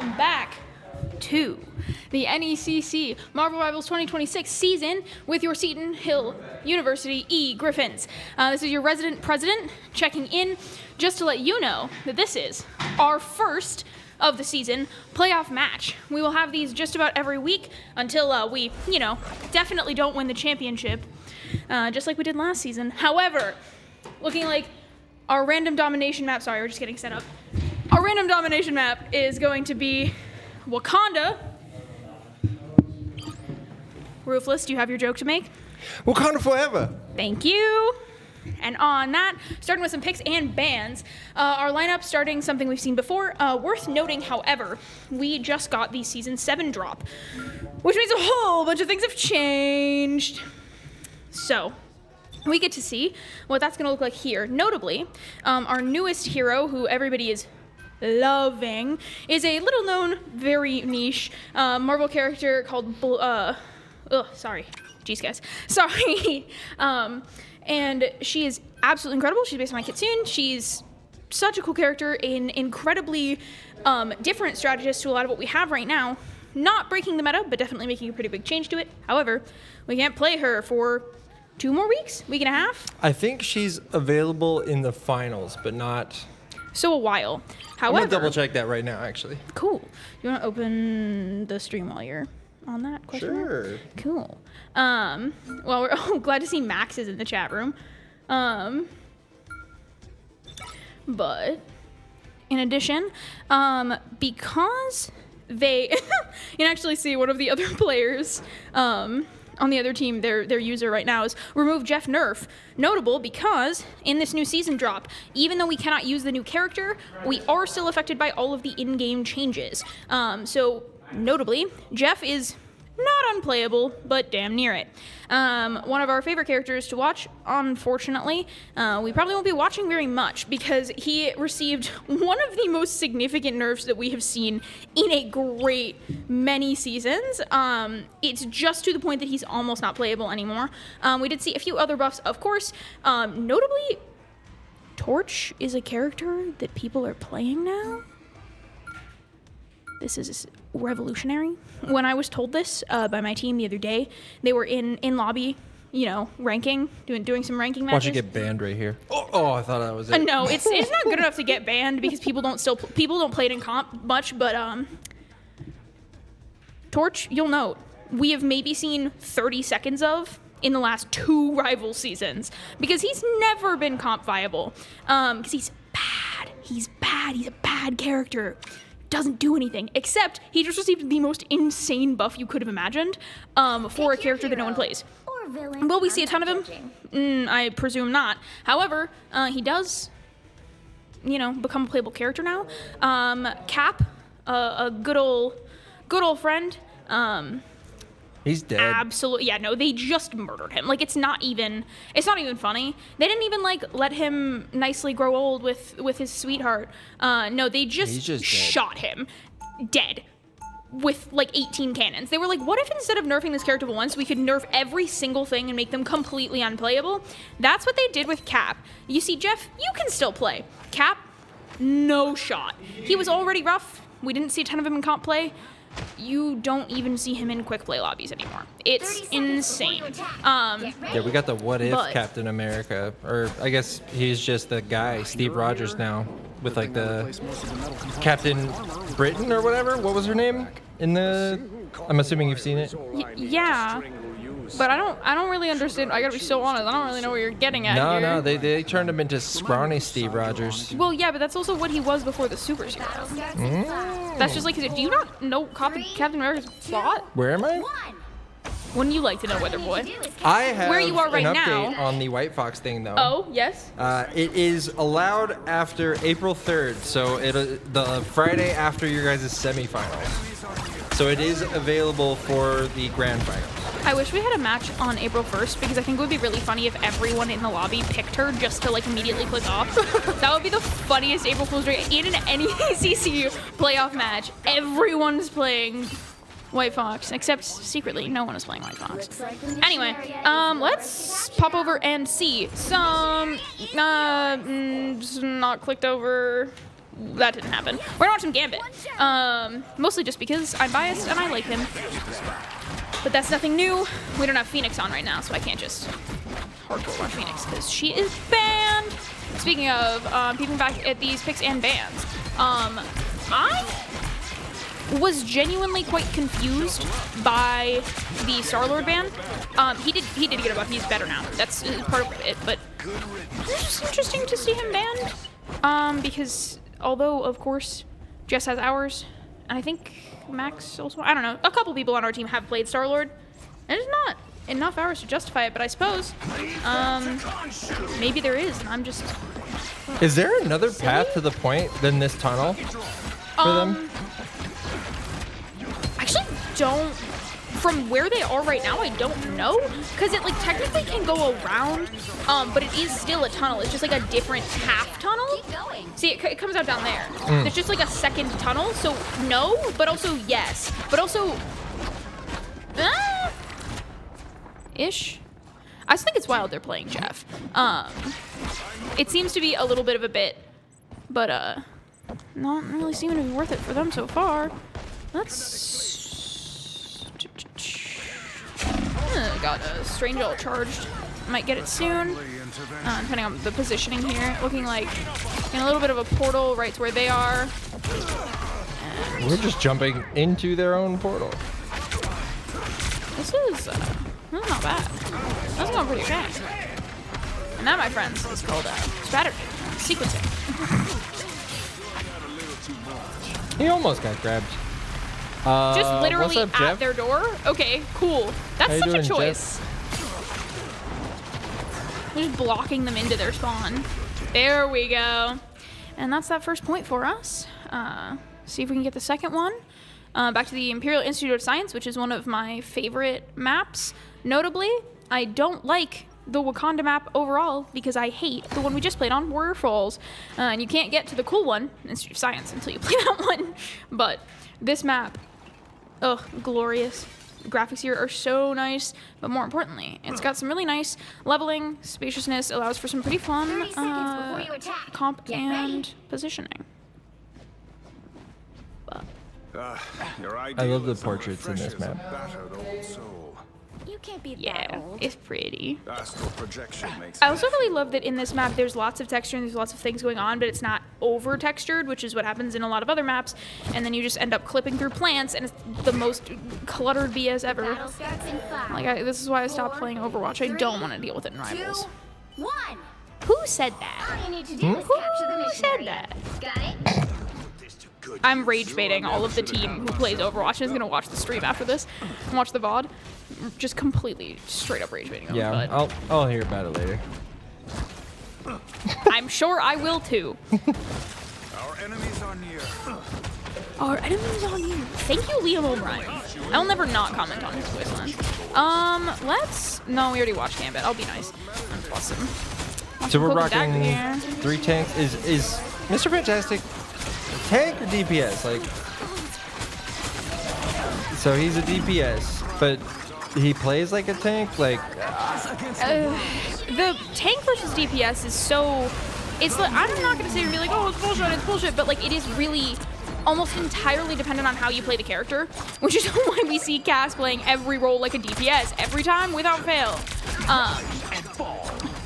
welcome back to the NECC Marvel Rivals 2026 season with your Seton Hill University E-Griffins. This is your resident president checking in just to let you know that this is our first of the season playoff match. We will have these just about every week until we, definitely don't win the championship, just like we did last season. However, looking like our random domination map, sorry, we're just getting set up. Our random domination map is going to be Wakanda. Ruthless, do you have your joke to make? Wakanda forever. Thank you. And on that, starting with some picks and bans, our lineup starting something we've seen before. Worth noting, however, we just got the Season 7 drop, which means a whole bunch of things have changed. So, we get to see what that's going to look like here. Notably, our newest hero, who everybody is loving, is a little-known, very niche Marvel character called... sorry. Jeez, guys. Sorry. And she is absolutely incredible. She's based on my Kitsune. She's such a cool character, an incredibly different strategist to a lot of what we have right now. Not breaking the meta, but definitely making a pretty big change to it. However, we can't play her for 2 more weeks, week and a half. I think she's available in the finals, but not... So a while. However... I'm going to double check that right now, actually. Cool. You want to open the stream while you're on that question? Sure. Cool. Well, we're glad to see Max is in the chat room. But in addition, because they, you can actually see one of the other players on the other team, their user right now is remove Jeff Nerf. Notable because in this new season drop, even though we cannot use the new character, we are still affected by all of the in-game changes. So notably, Jeff is not unplayable, but damn near it. One of our favorite characters to watch, unfortunately, we probably won't be watching very much because he received one of the most significant nerfs that we have seen in a great many seasons. It's just to the point that he's almost not playable anymore. We did see a few other buffs, of course. Notably, Torch is a character that people are playing now. This is revolutionary. When I was told this by my team the other day, they were in lobby, ranking, doing some ranking matches. Watch you get banned right here. Oh, I thought that was it. No, it's not good enough to get banned because people don't play it in comp much. But Torch, you'll note, we have maybe seen 30 seconds of in the last 2 rival seasons because he's never been comp viable. Because he's bad. He's bad. He's a bad character. Doesn't do anything, except he just received the most insane buff you could have imagined for a character that no one plays. Will we see a ton of him? I presume not. However, he does, become a playable character now. Cap, a good old friend. He's dead. Absolutely, yeah. No, they just murdered him. It's not even funny. They didn't even let him nicely grow old with his sweetheart. No, they just shot him dead with 18 cannons. They were like, what if instead of nerfing this character once, we could nerf every single thing and make them completely unplayable? That's what they did with Cap. You see, Jeff, you can still play. Cap, no shot. He was already rough. We didn't see a ton of him in comp play. You don't even see him in quick play lobbies anymore. It's insane. Yeah, we got the what if Captain America, or I guess he's just the guy, Steve Rogers now, with the Captain Britain or whatever. What was her name in the? I'm assuming you've seen it. Yeah. But I don't really understand. I gotta be so honest. I don't really know what you're getting at here. No, they turned him into scrawny Steve Rogers. Well, yeah, but that's also what he was before the Super Series. That's just do you not know Captain America's plot? Where am I? Wouldn't you like to know, Weather Boy? I have where you are right an update now on the White Fox thing, though. Oh, yes? It is allowed after April 3rd, so the Friday after your guys' semifinals. So it is available for the grand finals. I wish we had a match on April 1st because I think it would be really funny if everyone in the lobby picked her just to immediately click off. That would be the funniest April Fool's Day in any NECC playoff match. Everyone's playing White Fox, except secretly no one is playing White Fox. Anyway, let's pop over and see some not clicked over that didn't happen. We're gonna watch some Gambit. Mostly just because I'm biased and I like him. But that's nothing new. We don't have Phoenix on right now, so I can't just hardcore watch Phoenix because she is banned. Speaking of peeping back at these picks and bans, I was genuinely quite confused by the Star-Lord ban. He did get a buff. He's better now. That's part of it, but it's just interesting to see him banned. Because although of course Jess has hours, and I think Max also, I don't know, a couple people on our team have played Star-Lord, and it's not enough hours to justify it, but I suppose maybe there is, and I'm just... Is there another path to the point than this tunnel for them? Actually don't, from where they are right now, I don't know, because it like technically can go around, but it is still a tunnel. It's just like a different half tunnel. See, it comes out down there. There's just like a second tunnel, so no, but also yes, but also ish. I just think it's wild they're playing Jeff. It seems to be a little bit of a bit, but not really seeming to be worth it for them so far. Let's got a strange ult charged. Might get it soon, depending on the positioning here. Looking like in a little bit of a portal right to where they are. And we're just jumping into their own portal. This is not bad. That's going pretty fast. And that, my friends, is called strategy, sequencing. He almost got grabbed. Just literally what's up, at Jeff? their door? Okay, cool. That's such a choice. We're just blocking them into their spawn. There we go. And that's that first point for us. See if we can get the second one. Back to the Imperial Institute of Science, which is one of my favorite maps. Notably, I don't like the Wakanda map overall because I hate the one we just played on, Warrior Falls. And you can't get to the cool one, Institute of Science, until you play that one. But this map, glorious. The graphics here are so nice, but more importantly, it's got some really nice leveling, spaciousness, allows for some pretty fun comp and positioning. But I love the portraits in this map. You can't be yeah, it's pretty. makes I also really love that in this map there's lots of texture and there's lots of things going on, but it's not over textured, which is what happens in a lot of other maps, and then you just end up clipping through plants and it's the most cluttered BS ever. Like this is why I stopped playing Overwatch. I don't want to deal with it in Rivals. 2, 1. Who said that? All you need to do is capture the mission said area. that? Got it? I'm rage baiting all of the team who plays Overwatch and is gonna watch the stream after this and watch the VOD. Just completely straight up rage baiting them. Yeah, but I'll hear about it later. I'm sure I will too. Our enemies are near. Our enemies on you. Thank you, Liam O'Brien. I'll never not comment on his voice line. No, we already watched Gambit. I'll be nice. That's awesome. So we're rocking 3 tanks. Is Mr. Fantastic tank or DPS? Like, so he's a DPS, but he plays like a tank. Like, the tank versus DPS is so. It's like, I'm not gonna say and be like, oh, it's bullshit, but like it is really almost entirely dependent on how you play the character, which is why we see Cass playing every role like a DPS every time without fail.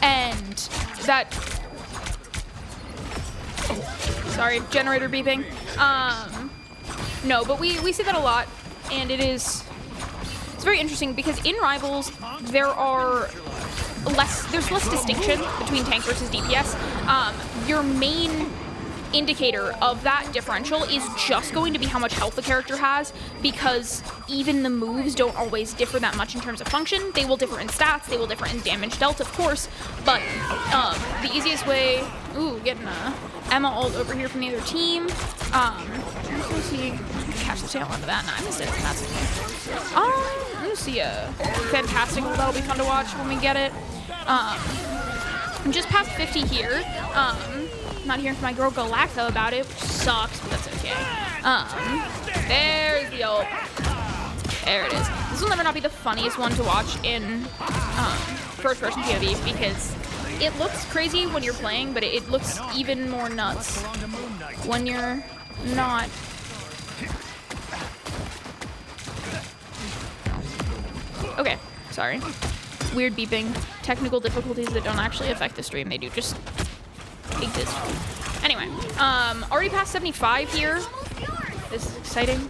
And that. Sorry, generator beeping. No, but we see that a lot, and it's very interesting because in Rivals there's less distinction between tank versus DPS. Your main indicator of that differential is just going to be how much health the character has, because even the moves don't always differ that much in terms of function. They will differ in stats, they will differ in damage dealt, of course, but the easiest way... Ooh, getting a Emma ult over here from the other team. Let's see, catch the tail end of that. Nah, I missed it. That's okay. Let's see a fantastic ult. That'll be fun to watch when we get it. I'm just past 50 here. Not hearing from my girl Galacta about it, which sucks, but that's okay. There's the ult. There it is. This will never not be the funniest one to watch in first-person POV because it looks crazy when you're playing, but it looks even more nuts when you're not. Okay, sorry. Weird beeping. Technical difficulties that don't actually affect the stream. They do just exist. Anyway, already past 75 here. This is exciting.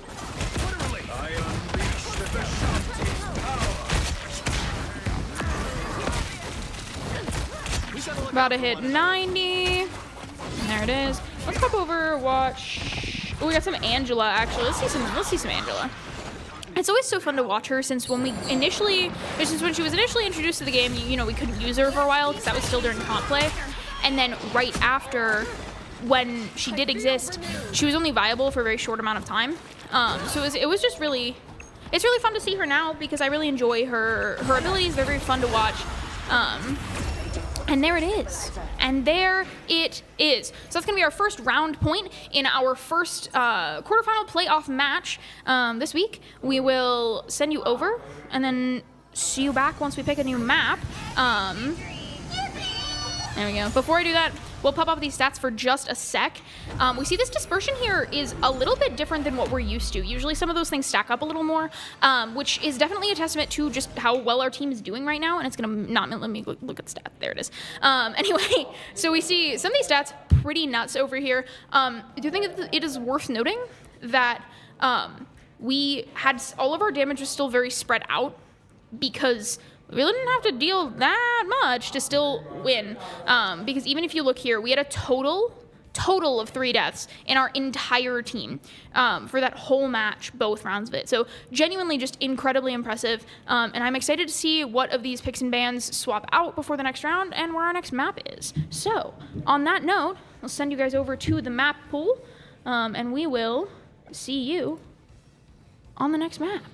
About to hit 90. There it is. Let's pop over, watch. Oh, we got some Angela, actually. Let's see some Angela. It's always so fun to watch her since when she was initially introduced to the game, you know, we couldn't use her for a while because that was still during comp play. And then right after, when she did exist, she was only viable for a very short amount of time. So it was just really, it's really fun to see her now because I really enjoy her abilities. They're very fun to watch. And there it is. And there it is. So that's going to be our first round point in our first quarterfinal playoff match this week. We will send you over and then see you back once we pick a new map. There we go. Before I do that, we'll pop up these stats for just a sec. We see this dispersion here is a little bit different than what we're used to. Usually some of those things stack up a little more, which is definitely a testament to just how well our team is doing right now. And it's going to not let me look at stat. There it is. Anyway, so we see some of these stats pretty nuts over here. I do think it is worth noting that we had all of our damage was still very spread out because we really didn't have to deal that much to still win. Because even if you look here, we had a total of 3 deaths in our entire team for that whole match, both rounds of it. So genuinely just incredibly impressive. And I'm excited to see what of these picks and bans swap out before the next round and where our next map is. So on that note, I'll send you guys over to the map pool and we will see you on the next map.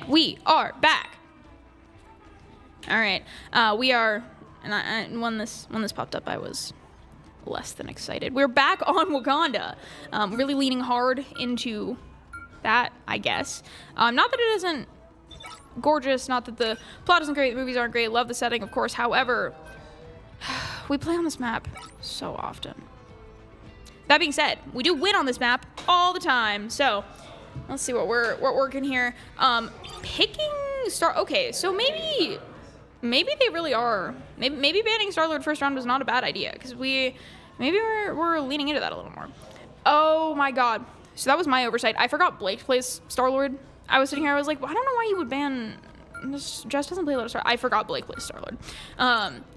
We are back. All right, we are, and when this popped up, I was less than excited. We're back on Wakanda, really leaning hard into that, I guess. Not that it isn't gorgeous, not that the plot isn't great, the movies aren't great, love the setting, of course. However, we play on this map so often. That being said, we do win on this map all the time, so let's see what we're working here. Picking Star. Okay, so maybe they really are. Maybe banning Star-Lord first round was not a bad idea because we're leaning into that a little more. Oh my God! So that was my oversight. I forgot Blake plays Star-Lord. I was sitting here. I was like, well, I don't know why you would ban. Jess doesn't play a lot of Star. I forgot Blake plays Star-Lord.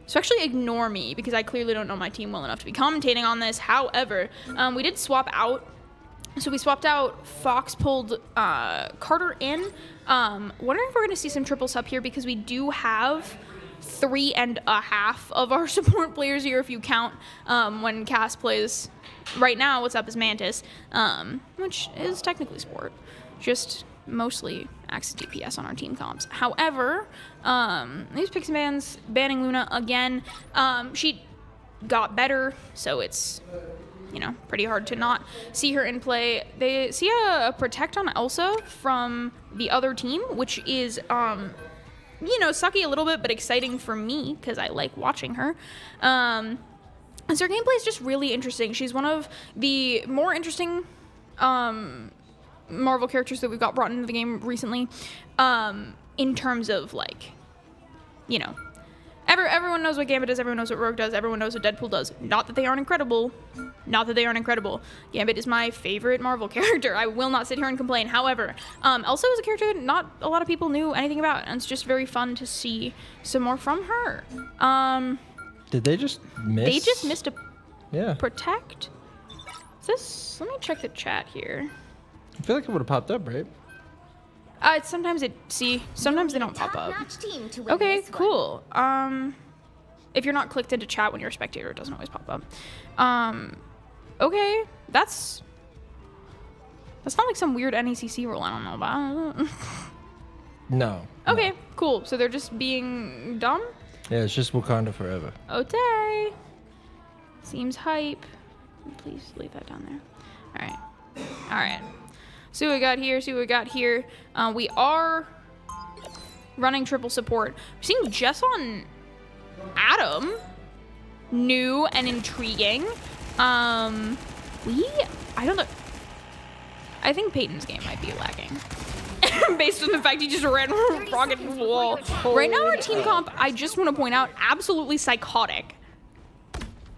So actually ignore me because I clearly don't know my team well enough to be commentating on this. However, we did swap out. So we swapped out Fox, pulled Carter in. Wondering if we're going to see some triple sub here because we do have 3.5 of our support players here if you count when Cass plays. Right now, what's up is Mantis, which is technically support, just mostly acts as DPS on our team comps. However, these picks and bans, banning Luna again. She got better, so it's you know, pretty hard to not see her in play. They see a protect on Elsa from the other team, which is, you know, sucky a little bit, but exciting for me because I like watching her. And so her gameplay is just really interesting. She's one of the more interesting Marvel characters that we've got brought into the game recently, in terms of, like, you know, everyone knows what Gambit does, everyone knows what Rogue does, everyone knows what Deadpool does. Not that they aren't incredible. Not that they aren't incredible. Gambit is my favorite Marvel character. I will not sit here and complain. However, Elsa is a character that not a lot of people knew anything about, and it's just very fun to see some more from her. Did they just miss? They just missed a Yeah. protect. Is this? Let me check the chat here. I feel like it would have popped up, right? Sometimes sometimes they don't pop up. Team to win Okay, this one. cool. If you're not clicked into chat when you're a spectator, it doesn't always pop up. Okay, that's not like some weird NECC rule I don't know about. No. Okay, cool. So they're just being dumb? Yeah, it's just Wakanda forever. Okay. Seems hype. Please leave that down there. Alright. Alright. See what we got here. We are running triple support. We're seeing Jess on Adam. New and intriguing. I don't know. I think Peyton's game might be lagging. Based on the fact he just ran rocket into the wall. Right now our team comp, I just want to point out, absolutely psychotic.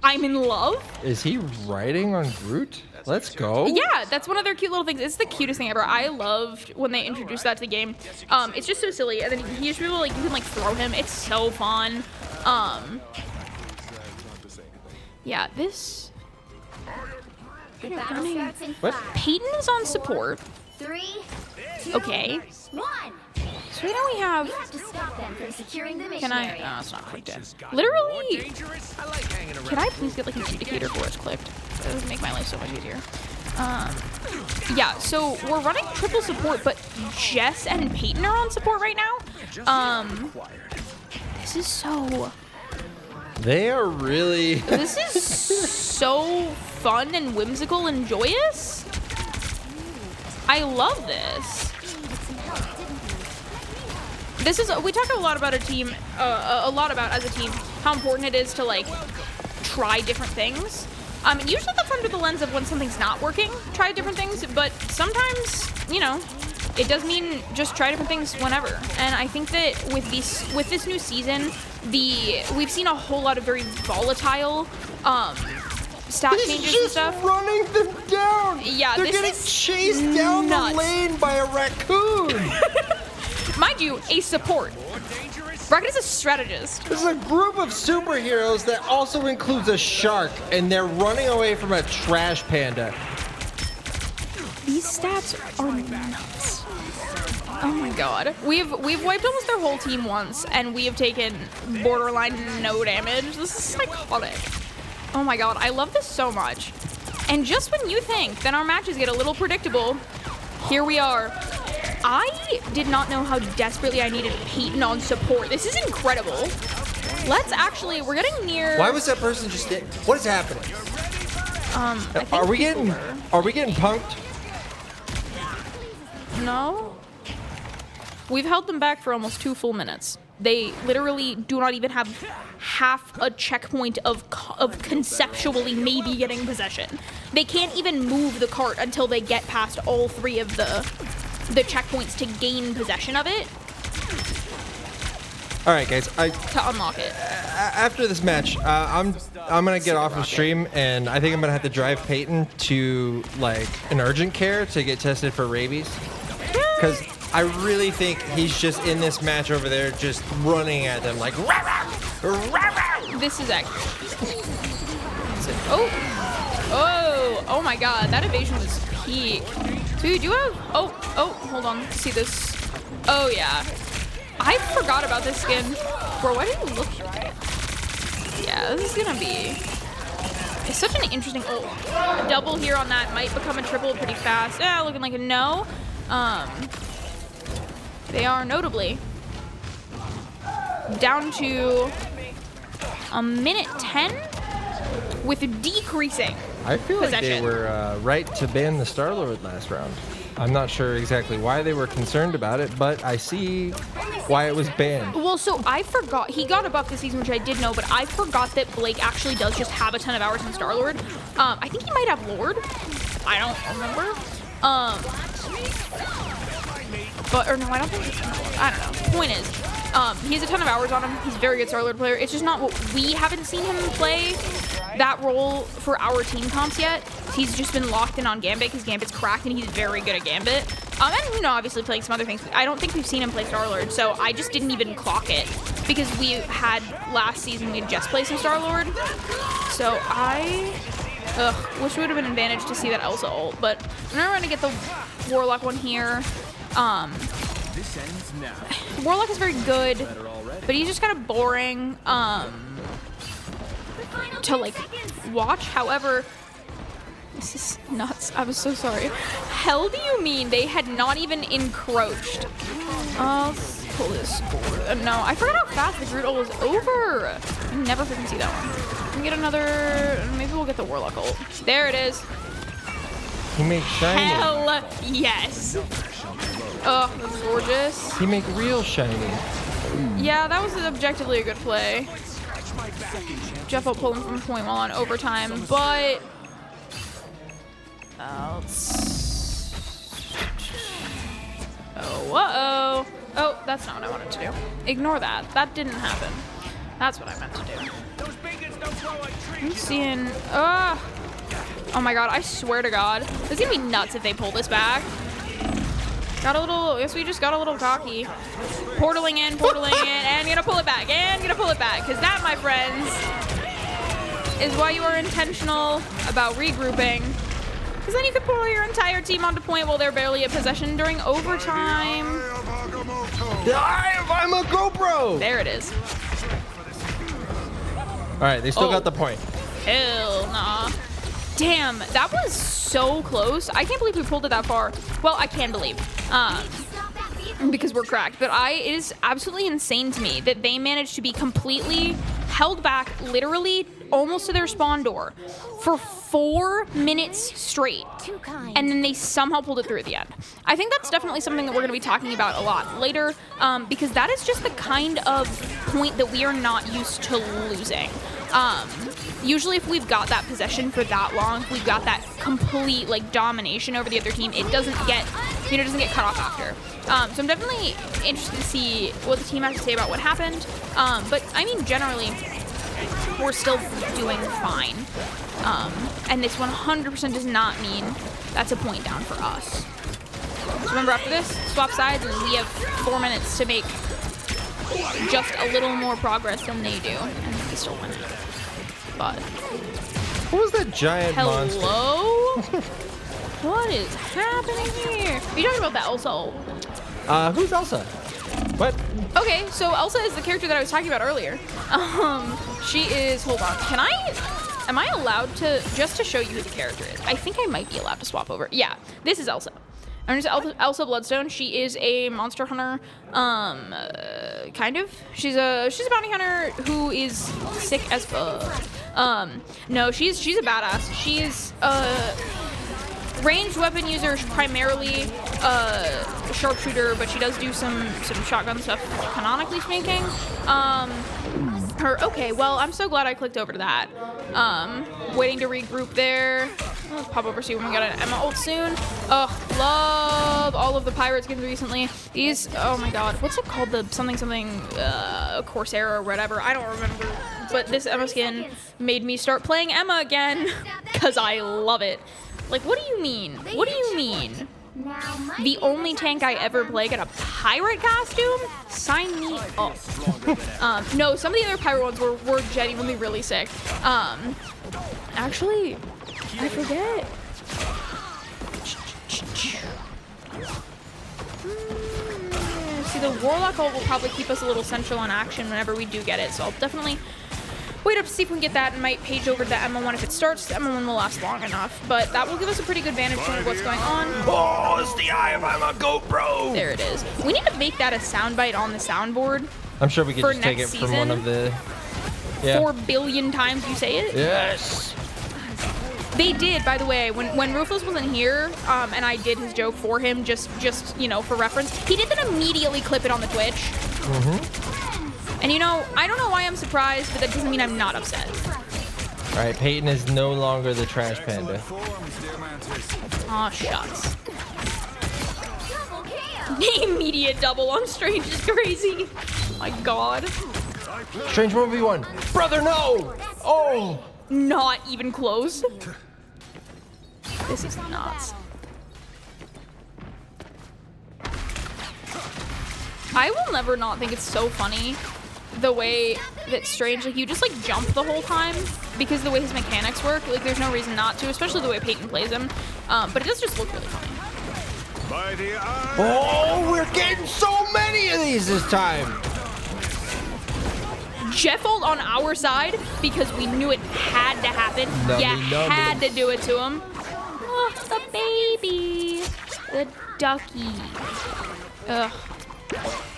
I'm in love. Is he riding on Groot? Let's go. Yeah, that's one of their cute little things. It's the cutest thing ever. I loved when they introduced that to the game. It's just so silly, and then he just really, like, you can, like, throw him. It's so fun. Yeah, this. The battle starts in What? 5, Peyton is on support. 3, 2, Okay. 1. So right now we have. You have to stop them from securing the mission Can I? area. Oh, it's not clicked in. Literally. Dangerous? I like hanging around. Can I please get like an indicator for it's clicked? That would make my life so much easier. Yeah, so we're running triple support, but Jess and Peyton are on support right now. This is so. They are really. This is so fun and whimsical and joyous. I love this. This is, we talk a lot about a team, as a team, how important it is to, like, try different things. Usually that's under the lens of when something's not working, try different things, but sometimes, you know, it does mean just try different things whenever. And I think that with this new season, we've seen a whole lot of very volatile, stat changes and stuff. Running them down. Yeah, they're this getting is chased down nuts. the lane by a raccoon. Mind you, a support. Rocket is a strategist. This is a group of superheroes that also includes a shark, and they're running away from a trash panda. These stats are nuts. Oh my god. We've wiped almost their whole team once, and we have taken borderline no damage. This is psychotic. Oh my god, I love this so much. And just when you think that our matches get a little predictable, here we are. I did not know how desperately I needed Peyton on support. This is incredible. We're getting near. Why was that person just dead? What is happening? I think Are we people getting punked? No. We've held them back for almost 2 full minutes. They literally do not even have half a checkpoint of conceptually maybe getting possession. They can't even move the cart until they get past all 3 of the checkpoints to gain possession of it. All right, guys. To unlock it. After this match, I'm gonna get off of stream, and I think I'm gonna have to drive Peyton to like an urgent care to get tested for rabies, because I really think he's just in this match over there, just running at them like. Rah, rah, rah, rah. This is actually. Oh my god, that evasion was peak. Dude, you have. Oh, hold on. See this? Oh yeah. I forgot about this skin. Bro, why didn't you look like it? Yeah, this is gonna be. It's such an interesting. Oh, a double here on that might become a triple pretty fast. Yeah, looking like a no. They are notably down to a minute 10 with decreasing I feel like they possession. were right to ban the Star-Lord last round. I'm not sure exactly why they were concerned about it, but I see why it was banned. Well, so I forgot. He got a buff this season, which I did know, but I forgot that Blake actually does just have a ton of hours in Star-Lord. I think he might have Lord. I don't remember. Or no, I don't think it's Lord. I don't know. Point is, he has a ton of hours on him. He's a very good Star-Lord player. It's just not what we haven't seen him play that role for our team comps yet. He's just been locked in on Gambit because Gambit's cracked and he's very good at Gambit. And, you know, obviously playing some other things. I don't think we've seen him play Star-Lord, so I just didn't even clock it because we had last season, we had just played some Star-Lord. So I wish it would have been an advantage to see that Elsa ult, but I'm never going to get the Warlock one here. Warlock is very good, but he's just kind of boring to like watch. However, this is nuts. I was so sorry. Hell do you mean they had not even encroached? Let's pull this score. No, I forgot how fast the Groot ult was over. I never freaking see that one. Can we get another? Maybe we'll get the Warlock ult. There it is. He makes shiny. Hell yes. Oh, that's gorgeous. He make real shiny. Yeah, that was objectively a good play. Jeff will pull him from point while on overtime, but uh-oh. Oh, that's not what I wanted to do. Ignore that. That didn't happen. That's what I meant to do. I'm seeing, oh my god, I swear to god. This is gonna be nuts if they pull this back. Got a little, I guess we just got a little cocky. Portaling in, and gonna pull it back, because that, my friends, is why you are intentional about regrouping. Because then you could pull your entire team onto point while they're barely at possession during overtime. I'm a GoPro! There it is. Alright, they still got the point. Hell nah. Damn, that was so close. I can't believe we pulled it that far. Well, I can believe. Because we're cracked. But it is absolutely insane to me that they managed to be completely held back, literally almost to their spawn door, for 4 minutes straight. And then they somehow pulled it through at the end. I think that's definitely something that we're going to be talking about a lot later, because that is just the kind of point that we are not used to losing. Usually if we've got that possession for that long, if we've got that complete like domination over the other team, it doesn't get, doesn't get cut off after. So I'm definitely interested to see what the team has to say about what happened. But I mean, generally, we're still doing fine. And this 100% does not mean that's a point down for us. So remember, after this, swap sides, and we have 4 minutes to make just a little more progress than they do, and we still win. But what was that giant monster? hello? What is happening here? Are you talking about the Elsa ult? Who's Elsa? What? Okay, so Elsa is the character that I was talking about earlier. She is, hold on, am I allowed to, just to show you who the character is, I think I might be allowed to swap over. Yeah, this is Elsa. I'm just Elsa Bloodstone. She is a monster hunter, kind of. She's a bounty hunter who is sick as fuck. No, she's a badass. She's a ranged weapon user, primarily sharpshooter, but she does do some shotgun stuff, canonically speaking. Okay, well, I'm so glad I clicked over to that. Waiting to regroup there. Let's pop over, see when we got an Emma ult soon. Oh, love all of the pirate skins recently. These, oh my god, what's it called? The something, Corsair or whatever. I don't remember. But this Emma skin made me start playing Emma again, because I love it. Like, what do you mean? What do you mean? The only tank I ever play got a pirate costume? Sign me up. No, some of the other pirate ones were genuinely really sick. Actually, I forget. See, the Warlock ult will probably keep us a little central on action whenever we do get it, so I'll definitely wait up to see if we can get that and might page over to the Emma one if it starts. The Emma one will last long enough, but that will give us a pretty good vantage point of what's going on. Oh, it's the eye of I'm a GoPro! There it is. We need to make that a soundbite on the soundboard. I'm sure we can just take it from one of the... 4 billion times you say it? Yes! They did, by the way, when Ruthless wasn't here, and I did his joke for him, just you know, for reference, he did then immediately clip it on the Twitch. Mm-hmm. And you know, I don't know why I'm surprised, but that doesn't mean I'm not upset. All right, Peyton is no longer the trash panda. Aw, shucks. The immediate double on Strange is crazy. Oh my god. Strange 1v1. Brother, no! Oh! Not even close. This is nuts. I will never not think it's so funny the way that Strange, like, you just like jump the whole time because the way his mechanics work, like there's no reason not to, especially the way Peyton plays him. But it does just look really funny. Oh, we're getting so many of these this time. Jeff ult on our side because we knew it had to happen. Nummy. Had to do it to him. Oh, the baby. The ducky. Ugh.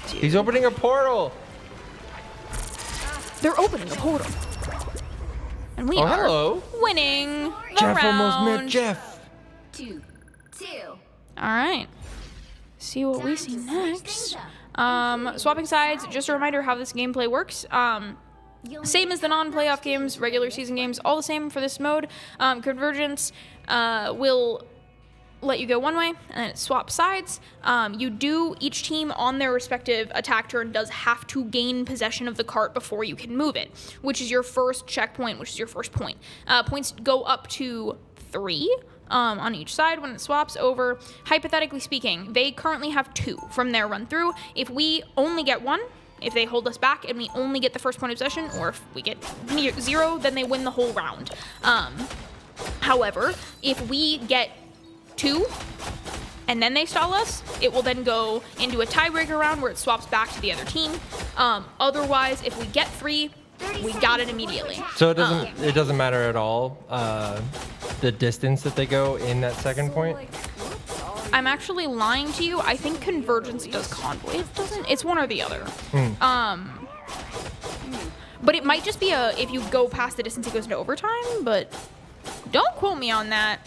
Dude. He's opening a portal. They're opening a portal. And we are winning the Jeff round. almost met Jeff. 2-2. All right. See what we see next. Swapping sides, just a reminder how this gameplay works. Same as the non-playoff games, regular season games, all the same for this mode. Convergence will let you go one way, and then it swaps sides. Each team on their respective attack turn does have to gain possession of the cart before you can move it, which is your first checkpoint, which is your first point. Points go up to 3. On each side when it swaps over. Hypothetically speaking, they currently have 2 from their run through. If we only get 1, if they hold us back and we only get the first point of possession, or if we get 0, then they win the whole round. However, if we get 2 and then they stall us, it will then go into a tiebreaker round where it swaps back to the other team. Otherwise, if we get 3, we got it immediately. So it doesn't matter at all the distance that they go in that second point? I'm actually lying to you. I think Convergence does Convoy. It doesn't. It's one or the other. But it might just be if you go past the distance, it goes into overtime. But don't quote me on that.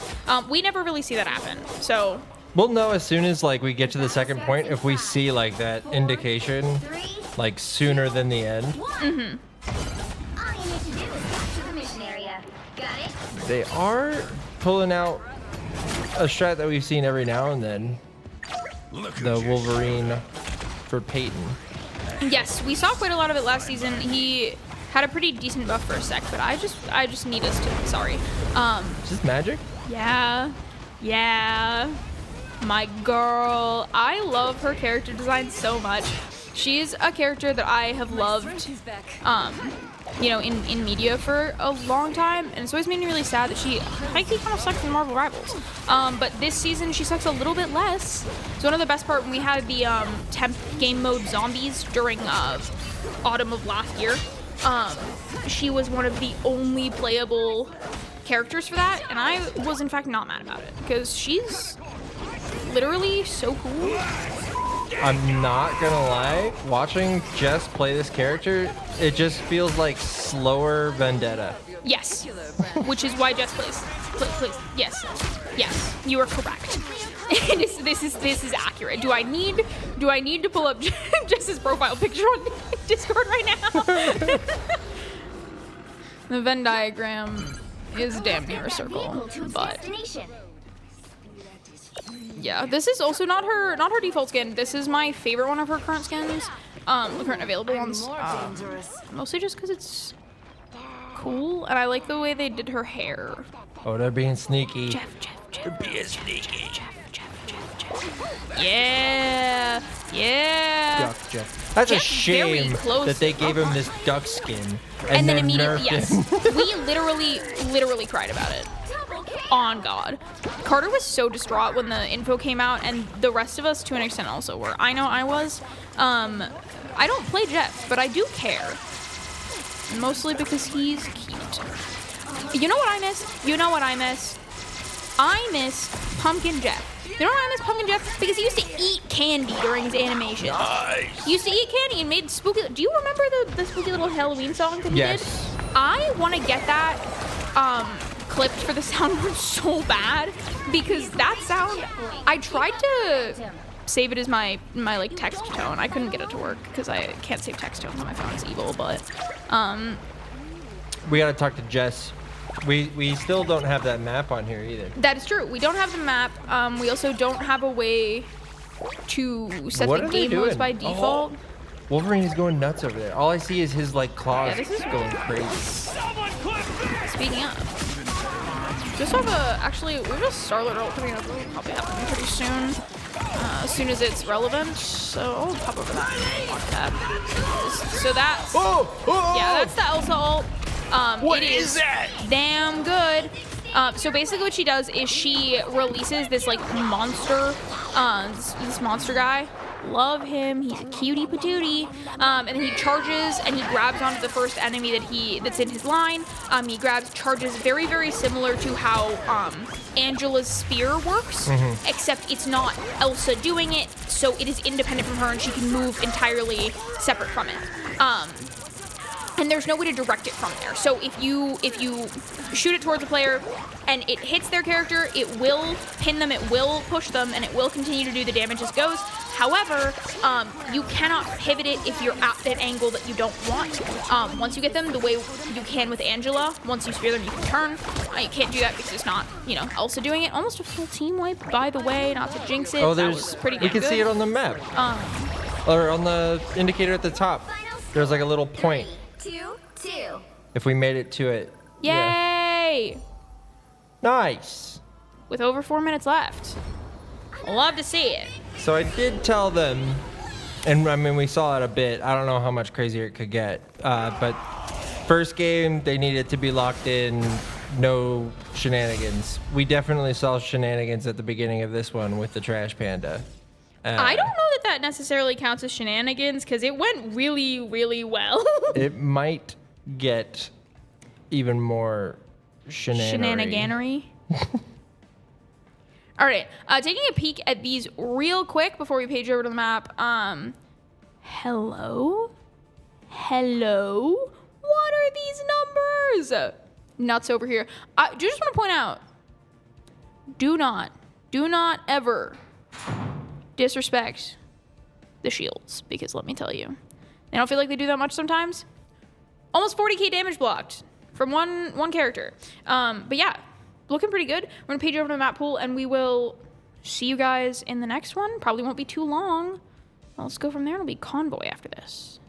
We never really see that happen. So we'll know as soon as like we get to the second point if we see like that indication like sooner than the end. Mm-hmm. They are pulling out a strat that we've seen every now and then. The Wolverine for Peyton. Yes, we saw quite a lot of it last season. He had a pretty decent buff for a sec, but I just need us to. Sorry. Is this magic? Yeah. My girl. I love her character design so much. She's a character that I have loved. You know, in media for a long time, and it's always made me really sad that she frankly kind of sucks in Marvel Rivals. But this season she sucks a little bit less. So one of the best part when we had the temp game mode zombies during autumn of last year, she was one of the only playable characters for that, and I was in fact not mad about it because she's literally so cool. I'm not gonna lie, watching Jess play this character, it just feels like slower Vendetta. Yes, which is why Jess plays. Yes, you are correct. this is accurate. Do I need to pull up Jess's profile picture on Discord right now? The Venn diagram is damn near a circle, but. Yeah, this is also not her default skin. This is my favorite one of her current skins, the current available ones. Mostly just because it's cool, and I like the way they did her hair. Oh, they're being sneaky. Jeff. They're being sneaky. Jeff. Yeah. Duck Jeff. That's a shame that they gave him this duck skin and then immediately, yes, we literally cried about it. On God. Carter was so distraught when the info came out, and the rest of us to an extent also were. I know I was. I don't play Jeff, but I do care. Mostly because he's cute. You know what I miss? I miss Pumpkin Jeff. You know why I miss Pumpkin Jeff? Because he used to eat candy during his animation. Nice. He used to eat candy and made spooky. Do you remember the spooky little Halloween song that he did? I want to get that clipped for the soundboard so bad because that sound, I tried to save it as my like text tone. I couldn't get it to work because I can't save text tones on my phone. It's evil, but we gotta talk to Jess. We still don't have that map on here either. that is true. We don't have the map. We also don't have a way to set What the are they game modes doing? by default. Wolverine is going nuts over there. All I see is his like claws this is going crazy. Speaking of, just have actually, we have a Starlet ult coming up. It'll probably happen pretty soon. As soon as it's relevant. So I'll pop over that and block that. So that's, yeah, that's the Elsa ult. What is that? Damn good. So basically what she does is she releases this like monster, this monster guy. Love him. He's a cutie patootie. And then he charges and he grabs onto the first enemy that's in his line. He charges very, very similar to how Angela's spear works, except it's not Elsa doing it, so it is independent from her and she can move entirely separate from it. And there's no way to direct it from there. So if you shoot it towards a player and it hits their character, it will pin them, it will push them, and it will continue to do the damage as goes. However, you cannot pivot it if you're at an angle that you don't want. Once you get them, the way you can with Angela, once you spear them, you can turn. You can't do that because it's not, Elsa doing it. Almost a full team wipe, by the way, not to jinx it. Oh, that was pretty damn we can good. see it on the map. Or on the indicator at the top. There's like a little point. 2-2. If we made it to it. Yay! Yeah. Nice. With over 4 minutes left. Love to see it. So I did tell them, and I mean, we saw it a bit. I don't know how much crazier it could get. But first game, they needed to be locked in, no shenanigans. We definitely saw shenanigans at the beginning of this one with the Trash Panda. I don't know that necessarily counts as shenanigans because it went really, really well. It might get even more Shenaniganery. All right, taking a peek at these real quick before we page over to the map. Hello? What are these numbers? Nuts over here. I just want to point out, do not ever disrespect the shields, because let me tell you, they don't feel like they do that much sometimes. Almost 40k damage blocked from one character. But yeah, looking pretty good. We're gonna page over to the map pool and we will see you guys in the next one. Probably won't be too long. Well, let's go from there. It'll be Convoy after this.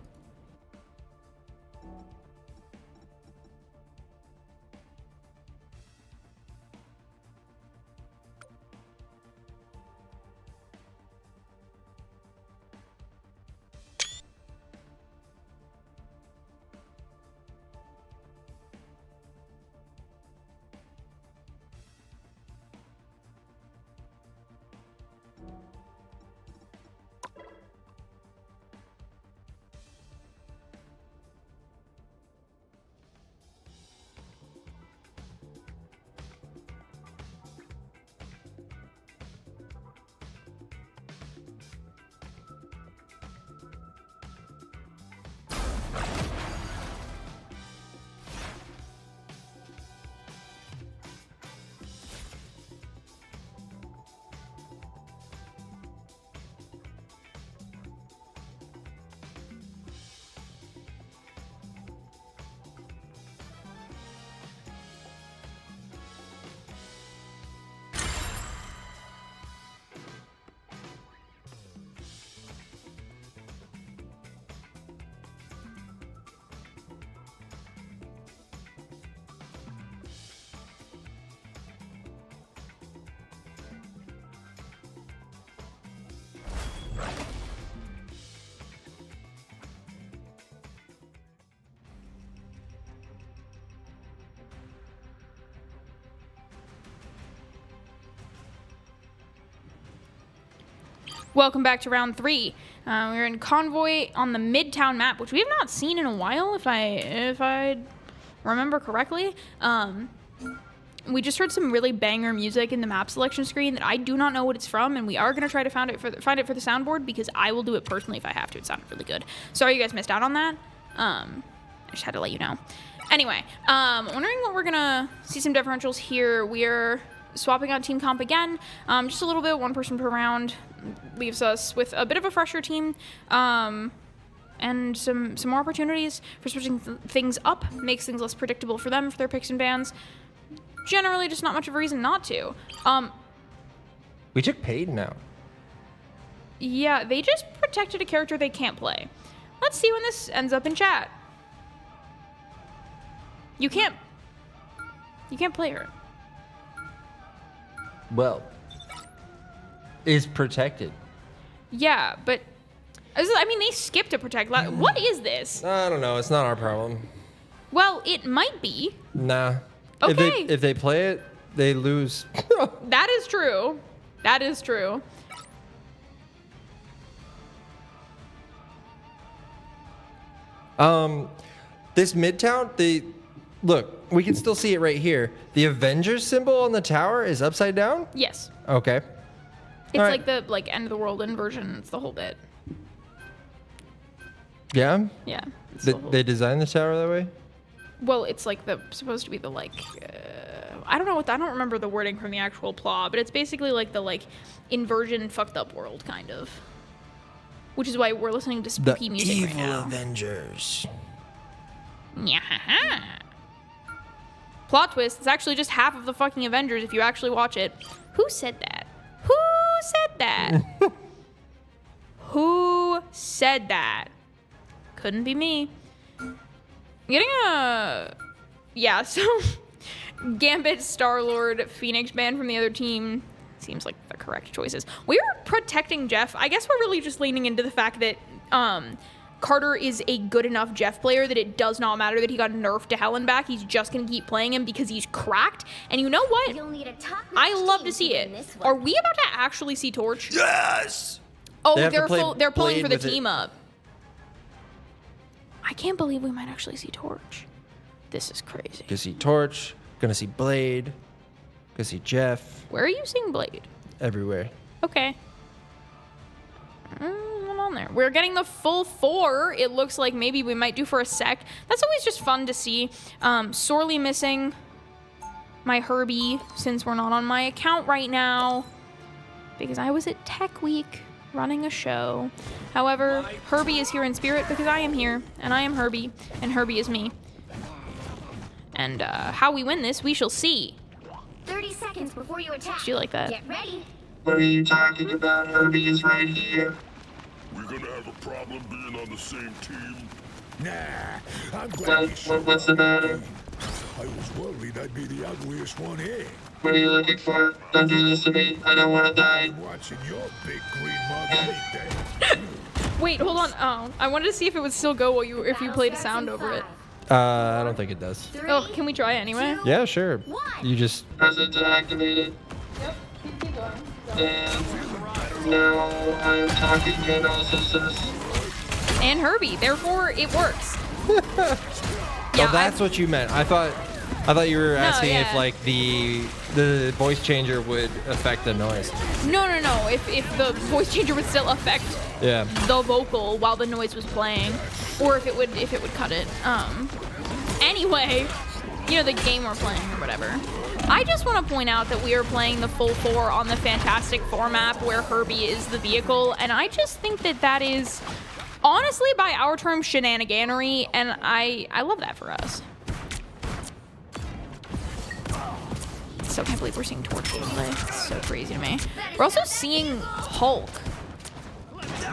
Welcome back to round 3. We're in Convoy on the Midtown map, which we have not seen in a while, if I remember correctly. We just heard some really banger music in the map selection screen that I do not know what it's from, and we are going to try to find it for the soundboard because I will do it personally if I have to. It sounded really good. Sorry you guys missed out on that. I just had to let you know. Anyway, wondering what we're gonna see some differentials here. We're swapping out team comp again, just a little bit, 1 person per round. Leaves us with a bit of a fresher team, and some more opportunities for switching things up. Makes things less predictable for them, for their picks and bans. Generally, just not much of a reason not to. We took Peyton out. Yeah, they just protected a character they can't play. Let's see when this ends up in chat. You can't play her. Well, is protected. Yeah, but I mean, they skipped a protect. What is this? I don't know. It's not our problem. Well, it might be. Nah. Okay. If they play it, they lose. That is true. That is true. This Midtown, look, we can still see it right here. The Avengers symbol on the tower is upside down? Yes. Okay. It's All like right. the end of the world inversion. It's the whole bit. Yeah? Yeah. It's the whole- They designed the tower that way? Well, it's like supposed to be the I don't know I don't remember the wording from the actual plot, but it's basically like the inversion fucked up world kind of. Which is why we're listening to spooky music right now. Avengers. Yeah. Plot twist, it's actually just half of the fucking Avengers if you actually watch it. Who said that? Who said that? Who said that? Couldn't be me. Getting yeah, so Gambit, Star-Lord, Phoenix banned from the other team seems like the correct choices. We're protecting Jeff. I guess we're really just leaning into the fact that Carter is a good enough Jeff player that it does not matter that he got nerfed to hell and back. He's just going to keep playing him because he's cracked. And you know what? You'll need a top I love to see it. Are we about to actually see Torch? Yes! Oh, They have to play they're pulling Blade for the with it. team up. I can't believe we might actually see Torch. This is crazy. Gonna see Torch, gonna see Blade, gonna see Jeff, Where are you seeing Blade? everywhere. Okay. Hold on there. We're getting the full 4. It looks like maybe we might do for a sec. That's always just fun to see. Sorely missing my Herbie since we're not on my account right now because I was at Tech Week running a show. However, Herbie is here in spirit because I am here and I am Herbie and Herbie is me. And how we win this, we shall see. 30 seconds before you attack. Do you like that? Get ready. What are you talking about? Herbie is right here. We're gonna have a problem being on the same team. Nah, I'm glad What's the matter? I was worried I'd be the ugliest one here. What are you looking for? Don't do this to me. I don't want to die. I'm watching your big green mug eat day. Wait, hold on. Oh, I wanted to see if it would still go if you played a sound over it. I don't think it does. 3, Oh, can we try anyway? Yeah, sure. You just Press it to activate it. Yep, keep going. And now I am talking and also says. And Herbie, therefore it works. oh, that's what you meant. I thought you were asking if yeah. like the voice changer would affect the noise. No. If the voice changer would still affect Yeah. the vocal while the noise was playing, or if it would cut it. Anyway, the game we're playing or whatever. I just want to point out that we are playing the full 4 on the Fantastic Four map where Herbie is the vehicle, and I just think that is honestly by our term shenaniganery, and I love that for us. So can't believe we're seeing Torch gameplay. It's so crazy to me. We're also seeing Hulk,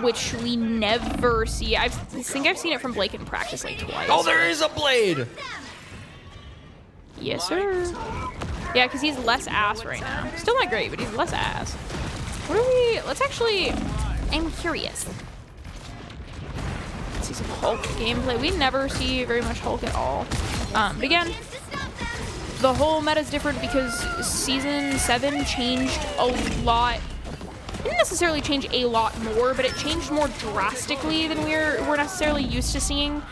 which we never see. I think I've seen it from Blake in practice like twice. Oh, there is a Blade. Yes, sir. Yeah, because he's less ass right now. Still not great, but he's less ass. What are we? Let's actually. I'm curious. Let's see some Hulk gameplay. We never see very much Hulk at all. But again, the whole meta is different because season 7 changed a lot. It didn't necessarily change a lot more, but it changed more drastically than we're necessarily used to seeing.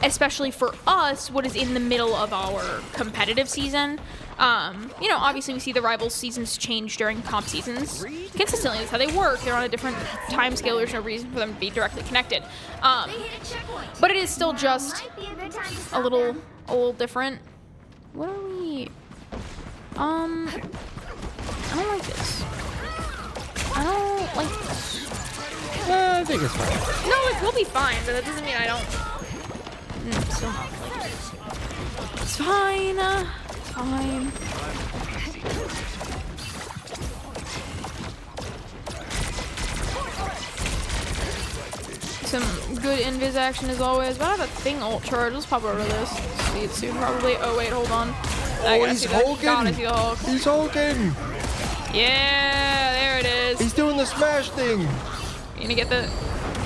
Especially for us, what is in the middle of our competitive season. You know, obviously we see the rivals seasons change during comp seasons. Consistently, that's how they work. They're on a different time scale. There's no reason for them to be directly connected. But it is still just a little different. What are we? I don't like this. I don't like this. I think it's fine. No, it will be fine, but that doesn't mean I don't. Still not like it. It's fine. It's fine. Some good invis action as always. But I have a thing ult charge. Let's pop over this. See it soon probably. Oh wait, hold on. Oh, he's hulking. Gotta see the Hulk. He's hulking. Yeah, there it is. He's doing the smash thing. You gonna get the...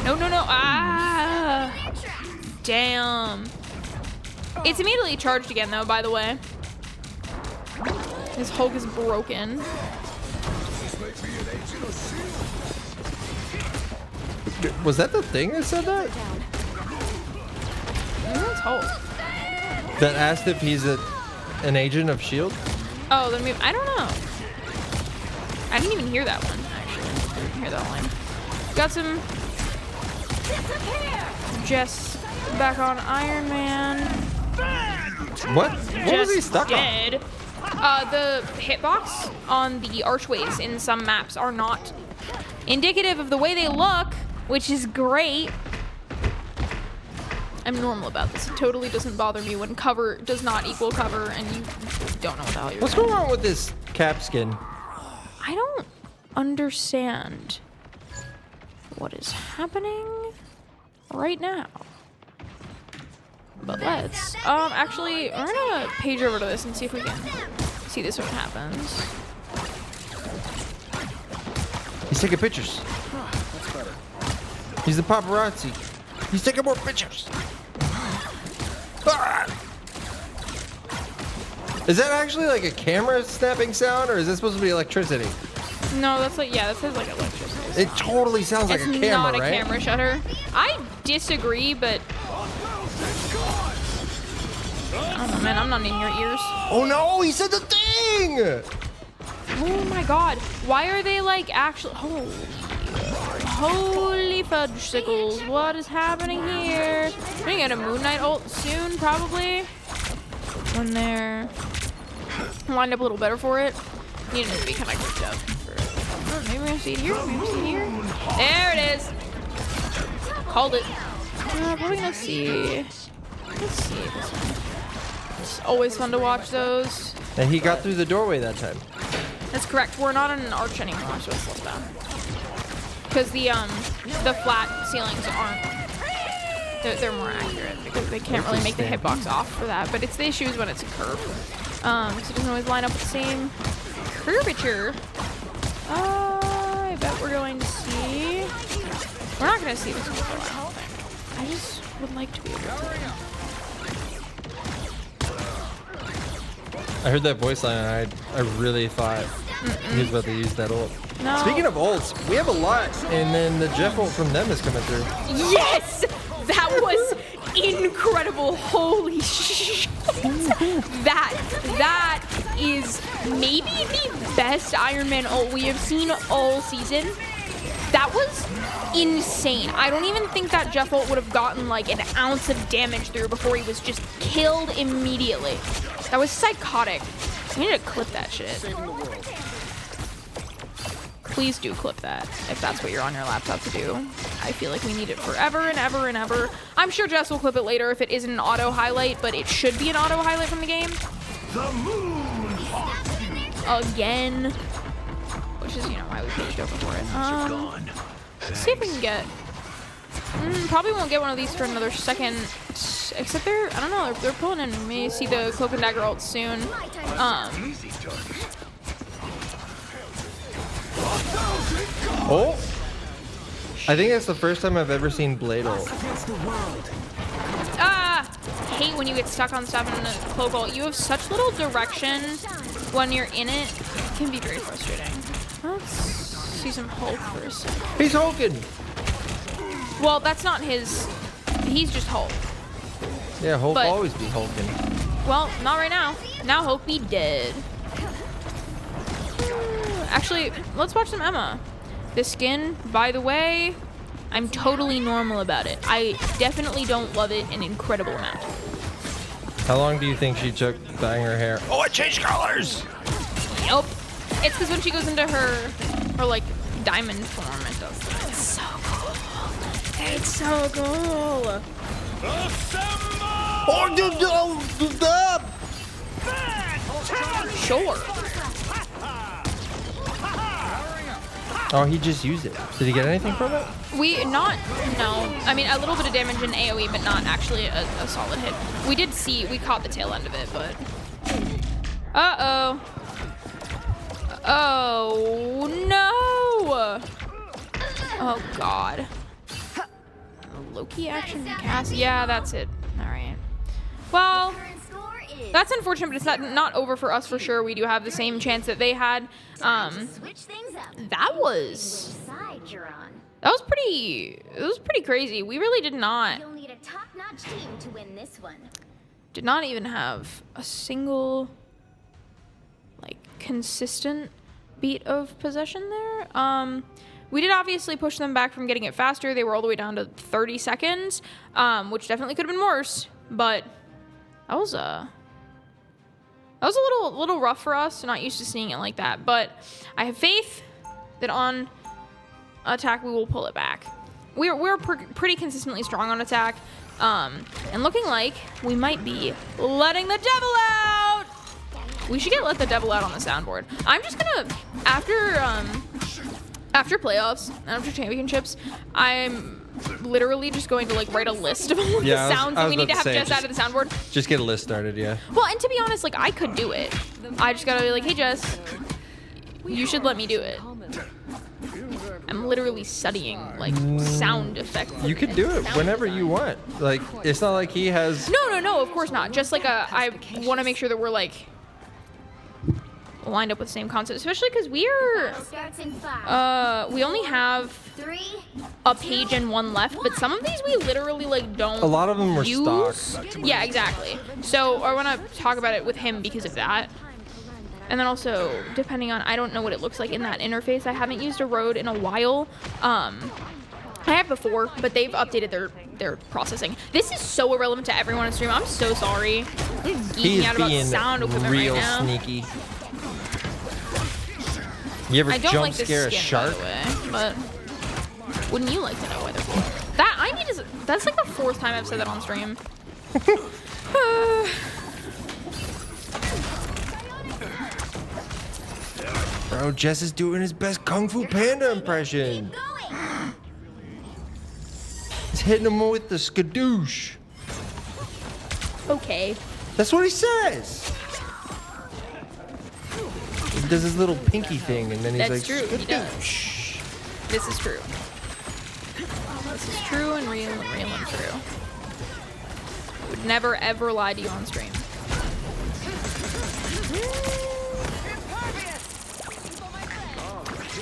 No. Ah! Damn. It's immediately charged again, though, by the way. His Hulk is broken. Was that the thing that said that? That's Hulk. That asked if he's an agent of S.H.I.E.L.D.? Oh, then maybe... I don't know. I didn't even hear that one, actually. I didn't hear that line. Got some... Jess back on Iron Man. What? What was he stuck dead. The hitbox on the archways in some maps are not indicative of the way they look, which is great. I'm normal about this. It totally doesn't bother me when cover does not equal cover and you don't know what the hell you're What's doing. going on with this cap skin? I don't understand what is happening right now. But let's actually we're gonna page over to this and see if we can see this when it happens. He's taking pictures. He's the paparazzi. He's taking more pictures. Ah! Is that actually like a camera snapping sound, or is that supposed to be electricity? No, that's like, yeah, that says like electricity. It totally sounds like a camera, not a right? camera shutter. I disagree, but I don't know, man. I'm not in your ears. Oh no, he said the thing! Oh my god. Why are they like actually... Holy fudge sickles. What is happening here? We're gonna get a Moon Knight ult soon, probably. When they're lined up a little better for it. Needed to be kind of grouped up. Maybe we're gonna see it here. Maybe see it here. There it is. Called it. What are we gonna see? Let's see this one. It's always fun to watch those. And he got through the doorway that time. That's correct. We're not in an arch anymore, so it's less bad. Because the flat ceilings aren't. They're more accurate because they can't really make the hitbox off for that. But it's the issue is when it's a curve. So it doesn't always line up with the same curvature. I bet we're going to see. We're not going to see this one for a while, I don't think. I just would like to be able to. I heard that voice line and I really thought he was about to use that ult. No. Speaking of ults, we have a lot, and then the Jeff ult from them is coming through. Yes! That was incredible. Holy shit. That is maybe the best Iron Man ult we have seen all season. That was insane. I don't even think that Jeff ult would have gotten like an ounce of damage through before he was just killed immediately. That was psychotic. We need to clip that shit. Please do clip that if that's what you're on your laptop to do. I feel like we need it forever and ever and ever. I'm sure Jess will clip it later if it isn't an auto highlight, but it should be an auto highlight from the game. The moon. Again. Which is, you know, why we paged over for it. Let's see if we can get... probably won't get one of these for another second. Except they're, I don't know, they're pulling in. We may see the Cloak and Dagger ult soon. Oh! I think that's the first time I've ever seen Blade ult. Hate when you get stuck on stuff in the Cloak ult. You have such little direction when you're in it. It can be very frustrating. Let's see some Hulk for a second. He's hulking! Well, that's not his... He's just Hulk. Yeah, Hulk But- always be hulking. Well, not right now. Now hope he did. Actually, let's watch some Emma. This skin, by the way, I'm totally normal about it. I definitely don't love it an incredible amount. How long do you think she took dyeing her hair? Oh, I changed colors! Nope. It's because when she goes into her like diamond form, it does that. It's so cool. It's so cool. Sure. Oh, he just used it. Did he get anything from it? No. I mean, a little bit of damage in AoE, but not actually a solid hit. We caught the tail end of it, but. Uh-oh. Oh, no. Oh, God. Loki action cast? Yeah, that's it. All right. Well, that's unfortunate, but it's not over for us for sure. We do have the same chance that they had. That was pretty crazy. We really did not. You'll need a top-notch team to win this one. Did not even have a single like consistent beat of possession there. We did obviously push them back from getting it faster. They were all the way down to 30 seconds, which definitely could have been worse. But that was a little rough for us. Not used to seeing it like that. But I have faith that on attack we will pull it back. We're pretty consistently strong on attack, and looking like we might be letting the devil out. We should let the devil out on the soundboard. I'm just gonna after playoffs and after championships, I'm literally just going to like write a list of all of the sounds that we need to have Jess out of the soundboard. Just get a list started, yeah. Well, and to be honest, like I could do it. I just gotta be like, hey Jess, you should let me do it. I'm literally studying like sound effects. You could do it whenever you want. Like it's not like he has. No, of course not. Just like I want to make sure that we're like lined up with the same concept, especially because we only have 3, a page and one left, but some of these we literally like don't. A lot of them were use. stock. Yeah, exactly. So I want to talk about it with him because of that. And then also, depending on, I don't know what it looks like in that interface. I haven't used a road in a while. I have before, but they've updated their processing. This is so irrelevant to everyone on stream. I'm so sorry. I'm geeking out about sound equipment real right now. Sneaky. You ever I don't jump like this scare skin, a shark? by the way, but wouldn't you like to know whether that that's like the 4th time I've said that on stream. Bro, Jess is doing his best Kung Fu Panda impression. He's hitting him with the skadoosh. Okay. That's what he says. He does his little pinky thing, and then he's That's like, true. He does. This is true. This is true and real and true. I would never ever lie to you on stream.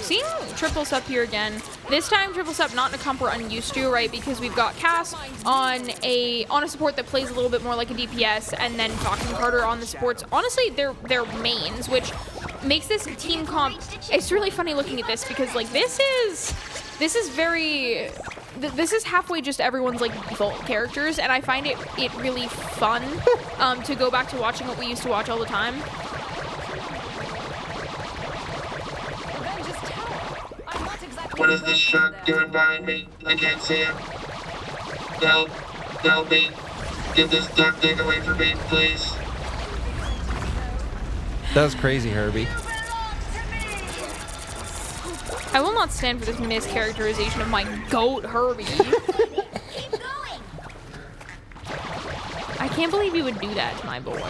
Seeing triple sup here again. This time triple sup not in a comp we're unused to, right? Because we've got Cass on a support that plays a little bit more like a DPS, and then Fox and Carter on the supports. Honestly, they're mains, which makes this team comp. It's really funny looking at this because like this is halfway just everyone's like default characters, and I find it really fun to go back to watching what we used to watch all the time. What is this shark doing behind me? I can't see him. Help. Help me. Get this duck thing away from me, please. that was crazy, Herbie. I will not stand for this mischaracterization of my goat, Herbie. I can't believe you would do that to my boy.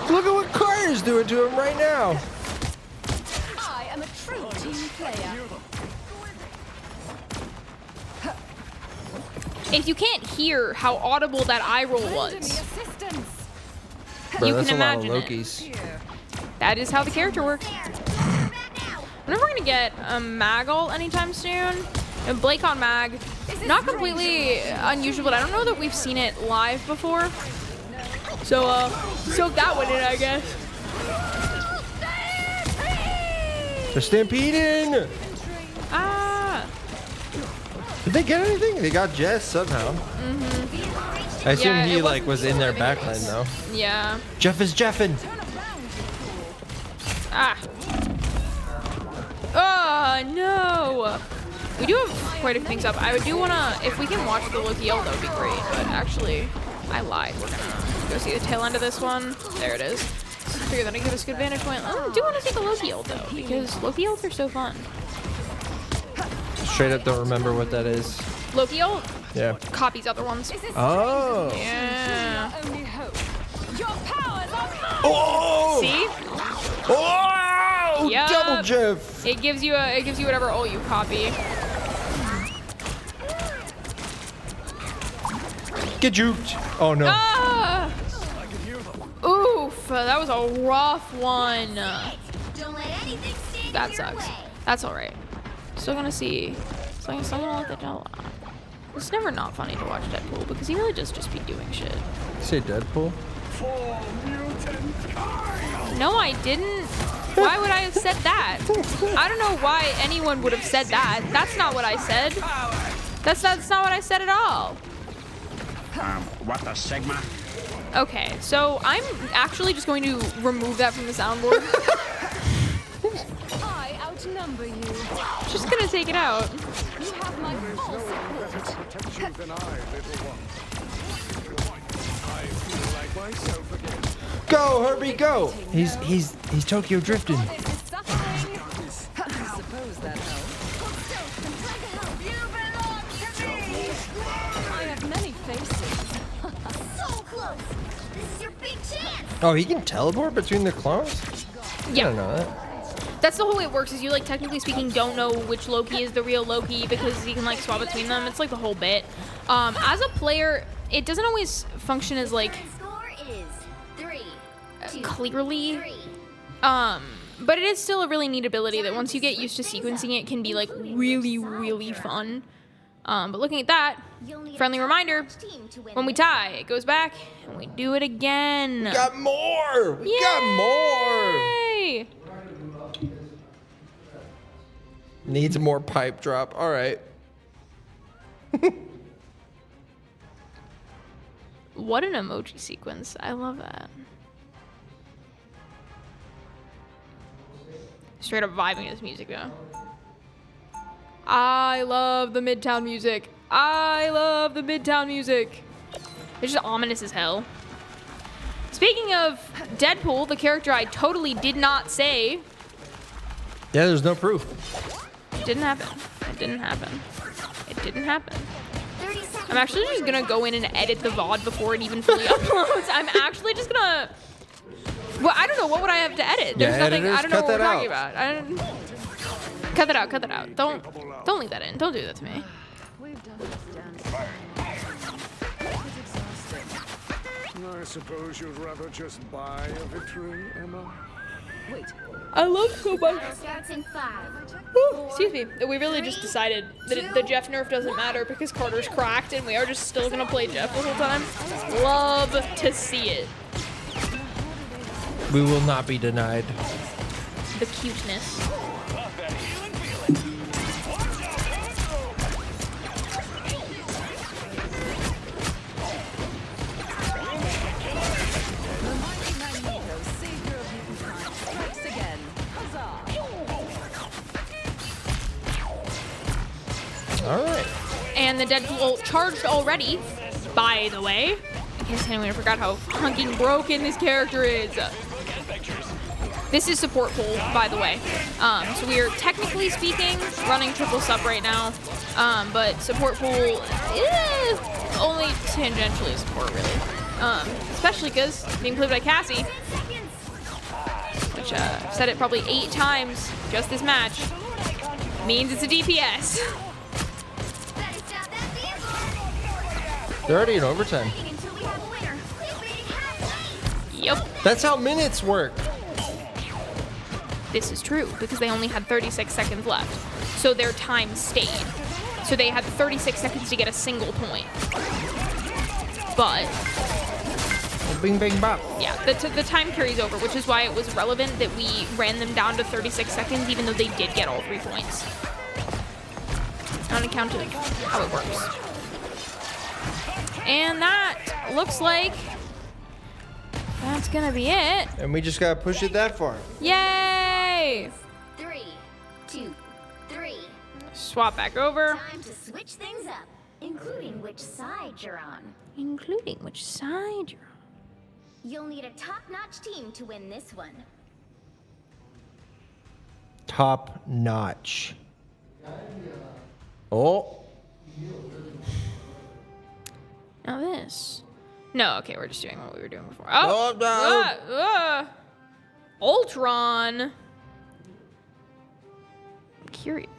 Look at what Carter's doing to him right now. I am a true team player. If you can't hear how audible that eye roll was, Bro, you that's can a lot of imagine it. Lokis. That is how the character works. I wonder if we're gonna get a mag ult anytime soon. And Blake on mag, not completely unusual, but I don't know that we've seen it live before. So soak that one in, I guess. They're stampeding. Ah. Did they get anything? They got Jess somehow. Mm-hmm. I assume Yeah, he it like was wasn't in their living backline though. Yeah. Jeff is Jeffin. Ah. Oh no. We do have quite a few things up. I do wanna, if we can watch the Loki ult, that would be great. But actually, I lied. We're gonna go see the tail end of this one. There it is. Figure that'll give us a good vantage point. Oh, I do want to see the Loki ult though, because Loki ults are so fun. Straight up don't remember what that is. Loki ult Yeah. copies other ones. Oh. Yeah. Only hope. Your powers are mine. Oh. See? Oh. Yup. Double Jeff. It gives you whatever ult you copy. Get juked. Oh no. Ah! Oof, that was a rough one. Don't let anything stand That in your sucks. way. That's all right. Still gonna see. Still gonna let the devil out. It's never not funny to watch Deadpool because he really does just be doing shit. Say Deadpool. No, I didn't. Why would I have said that? I don't know why anyone would have said that. That's not what I said. That's not what I said at all. What the Sigma? Okay, so I'm actually just going to remove that from the soundboard. I outnumber you. Just gonna take it out. You have my full support. Protect you than I, little one. I feel like myself again. Go, Herbie, go. He's Tokyo drifting. This is suffering. I suppose that helps. I have many faces. So close. This is your big chance. Oh, he can teleport between the clones? I Yeah. don't know that. That's the whole way it works, is you, like, technically speaking, don't know which Loki is the real Loki because you can, like, swap between them. It's, like, the whole bit. As a player, it doesn't always function as, like, Score is 3, 2, clearly. 3. But it is still a really neat ability that once you get used to sequencing it can be, like, really, really fun. But looking at that, You'll need a friendly reminder, team to win when we this. tie, it goes back, and we do it again. We got more. We got more. Yay! Needs more pipe drop. All right. What an emoji sequence. I love that. Straight up vibing to this music, though. I love the Midtown music. I love the Midtown music. It's just ominous as hell. Speaking of Deadpool, the character I totally did not say, Yeah, there's no proof. it didn't happen. It didn't happen. It didn't happen. 30 seconds. I'm actually just gonna go in and edit the VOD before it even fully uploads. I'm actually just gonna. Well, I don't know. What would I have to edit? There's nothing. editors, I don't know cut what we're that talking about. Cut that out. Cut that out. Don't leave that in. Don't do that to me. We've done this dance. It's exhausting. I suppose you'd rather just buy a victory, Emma? Wait. I love so much. Battle starts in 5. Excuse me. We really just decided that the Jeff nerf doesn't matter because Carter's cracked and we are just still gonna play Jeff the whole time. Love to see it. We will not be denied. The cuteness. The mighty Magneto, savior of humankind, strikes again. Huzzah! All right. And the Deadpool charged already, by the way. In case anyone forgot how fucking broken this character is. This is support pool, by the way. So we are technically speaking running triple sub right now. But support pool is only tangentially support, really. Especially because being played by Cassie, which I've said it probably 8 times just this match, means it's a DPS. Better stop that vehicle. They're already in overtime. Waiting until we have a winner. Quit waiting halfway. Yep. That's how minutes work. This is true because they only had 36 seconds left. So their time stayed. So they had 36 seconds to get a single point. But bing, bang, bop. Yeah, the time carries over, which is why it was relevant that we ran them down to 36 seconds, even though they did get all 3 points. On account of how it works. And that looks like that's gonna be it. And we just gotta push it that far. Yay! 3, 2, 3. Swap back over. Time to switch things up, including which side you're on. Including which side you're on. You'll need a top-notch team to win this one. Top notch. Oh. Now this. No, okay, we're just doing what we were doing before. Oh, no. Ultron. I'm curious.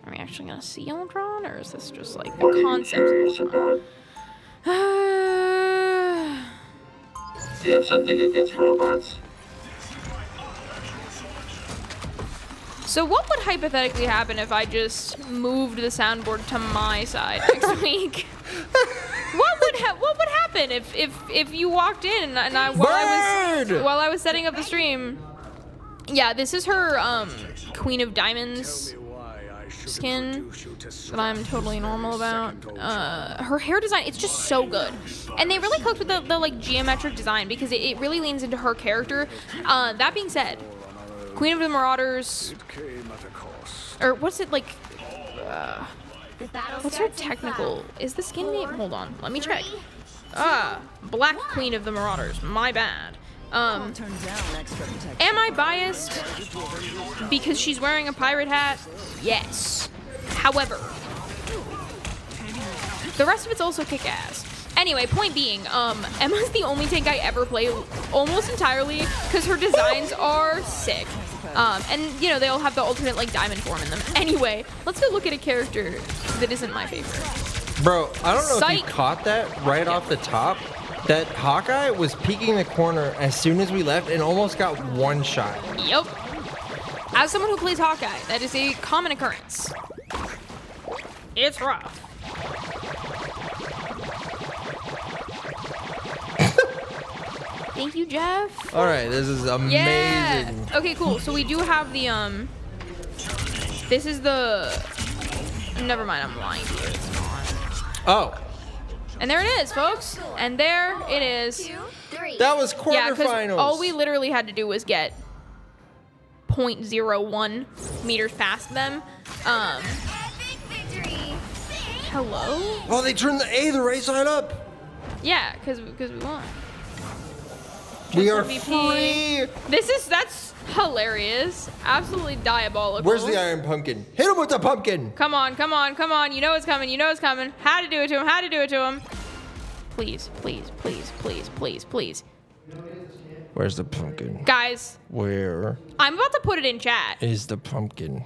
Are we actually gonna see Ultron, or is this just like the concept of Ultron? You have something against robots? So what would hypothetically happen if I just moved the soundboard to my side next week? What would happen if you walked in and while I was setting up the stream? Yeah, this is her Queen of Diamonds skin that I'm totally normal about. Her hair design, it's just so good. And they really cooked with the like geometric design because it really leans into her character. That being said, Queen of the Marauders, or what's it like? What's her technical? Is the skin name? Hold on, let me check. Black Queen of the Marauders. My bad. Am I biased because she's wearing a pirate hat? Yes. However, the rest of it's also kick-ass. Anyway, point being, Emma's the only tank I ever play almost entirely because her designs are sick. And, you know, they all have the alternate, like, diamond form in them. Anyway, let's go look at a character that isn't my favorite. Bro, I don't know if you Psych. caught that right off the top. That Hawkeye was peeking the corner as soon as we left and almost got one shot. Yep. As someone who plays Hawkeye, that is a common occurrence. It's rough. Thank you, Jeff. All right, this is amazing. Yeah. Okay, cool. So we do have the this is the. Never mind, I'm lying to you. It's not. Oh, And there it is, folks. And there it is. 2, 3. that was Yeah, because quarterfinals. all we literally had to do was get 0.01 meters past them. Epic victory. Hello? Oh, they turned the right side up. Yeah, because we won. We are MVP. free. That's hilarious. Absolutely diabolical. Where's the iron pumpkin? Hit him with the pumpkin. Come on, come on, come on. You know it's coming. You know it's coming. How to do it to him. How to do it to him. Please, please, please, please, please, please. Where's the pumpkin? Guys, Where I'm about to put it in chat. is the pumpkin?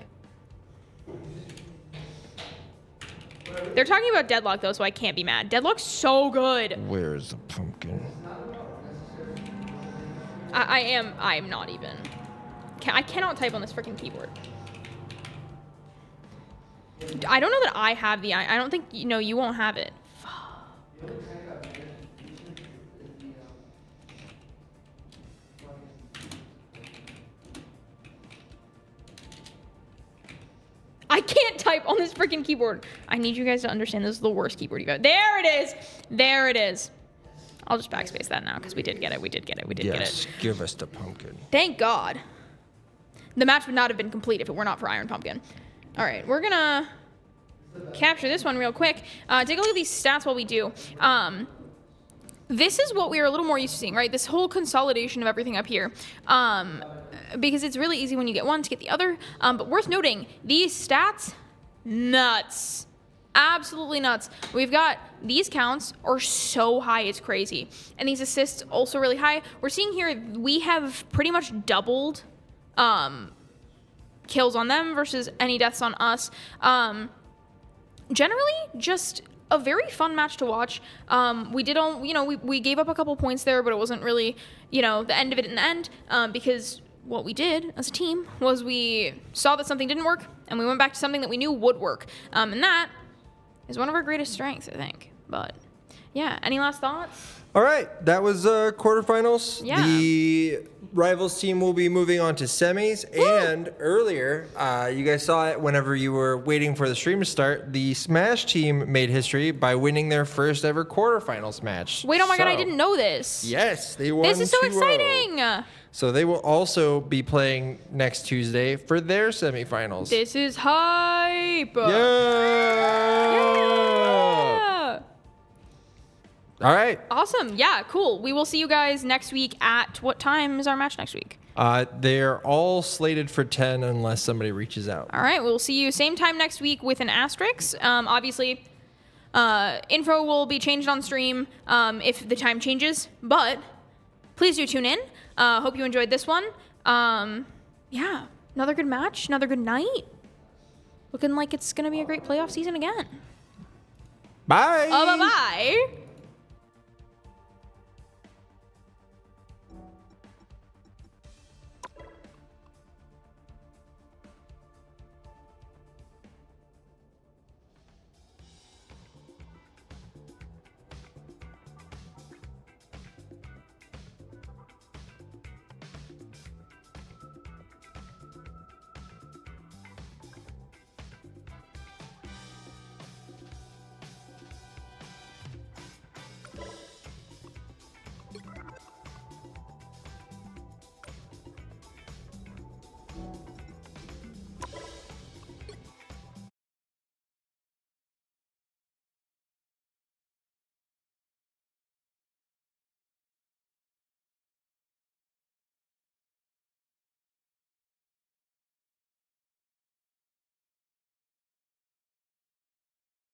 They're talking about Deadlock, though, so I can't be mad. Deadlock's so good. Where's the pumpkin? I am not even. I cannot type on this freaking keyboard. I don't know that I have the. I don't think, you know, you won't have it. Fuck. I can't type on this freaking keyboard. I need you guys to understand this is the worst keyboard you've got. There it is. There it is. I'll just backspace that now because we did get it. We did get it. We did get Yes, it. give us the pumpkin. Thank God. The match would not have been complete if it were not for Iron Pumpkin. All right, we're gonna capture this one real quick. Take a look at these stats while we do. This is what we are a little more used to seeing, right? This whole consolidation of everything up here. Because it's really easy when you get one to get the other. But worth noting, these stats, nuts. Absolutely nuts. We've got these counts are so high, it's crazy. And these assists also really high. We're seeing here we have pretty much doubled kills on them versus any deaths on us. Generally, just a very fun match to watch. We did all, you know, we gave up a couple points there, but it wasn't really, you know, the end of it in the end, because what we did as a team was we saw that something didn't work and we went back to something that we knew would work. And that is one of our greatest strengths, I think. But Yeah. Any last thoughts? All right, that was quarterfinals. Yeah. The rivals team will be moving on to semis. And earlier, you guys saw it whenever you were waiting for the stream to start. The Smash team made history by winning their first ever quarterfinals match. Wait, oh my God, I didn't know this. Yes, they won. This is so 2-0. exciting. So they will also be playing next Tuesday for their semifinals. This is hype. Yeah. All right. Awesome. Yeah, cool. We will see you guys next week at what time is our match next week? They're all slated for 10 unless somebody reaches out. All right, we'll see you same time next week with an asterisk. Obviously, info will be changed on stream if the time changes, but please do tune in. Hope you enjoyed this one. Yeah, another good match, another good night. Looking like it's going to be a great playoff season again. Bye. Bye-bye.